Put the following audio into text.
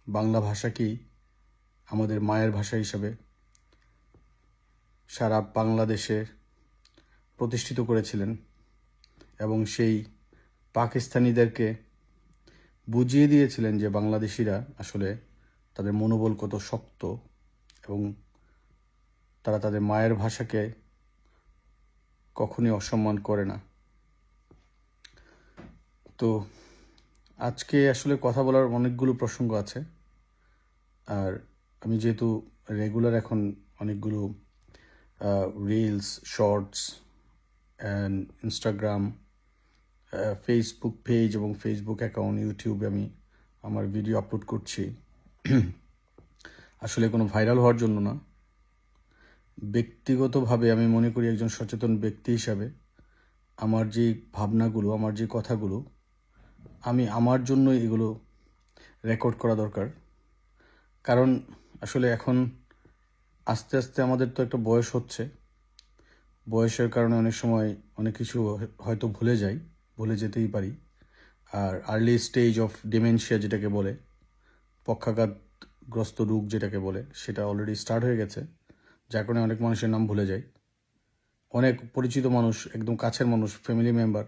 বাংলা ভাষাকেই আমাদের মায়ের ভাষা হিসাবে সারা বাংলাদেশে প্রতিষ্ঠিত করেছিলেন এবং সেই পাকিস্তানিদেরকে বুঝিয়ে দিয়েছিলেন যে বাংলাদেশিরা আসলে তাদের মনোবল কত শক্ত এবং তারা তাদের মায়ের ভাষাকে কখনোই অসম্মান করে না। তো আজকে আসলে কথা বলার অনেকগুলো প্রসঙ্গ আছে, আর আমি যেহেতু রেগুলার এখন অনেকগুলো reels, shorts and Instagram, Facebook page এবং ফেসবুক অ্যাকাউন্ট, ইউটিউবে আমি আমার ভিডিও আপলোড করছি, আসলে কোনো ভাইরাল হওয়ার জন্য না। ব্যক্তিগতভাবে আমি মনে করি একজন সচেতন ব্যক্তি হিসাবে আমার যে ভাবনাগুলো, আমার যে কথাগুলো, আমি আমার জন্য এগুলো রেকর্ড করা দরকার। কারণ আসলে এখন আস্তে আস্তে আমাদের তো একটা বয়স হচ্ছে, বয়সের কারণে অনেক সময় অনেক কিছু হয়তো ভুলে যেতেই পারি। আর আর্লি স্টেজ অফ ডিমেনশিয়া যেটাকে বলে, পক্ষাঘাতগ্রস্ত রোগ যেটাকে বলে, সেটা অলরেডি স্টার্ট হয়ে গেছে, যার কারণে অনেক মানুষের নাম ভুলে যায়। অনেক পরিচিত মানুষ, একদম কাছের মানুষ, ফ্যামিলি মেম্বার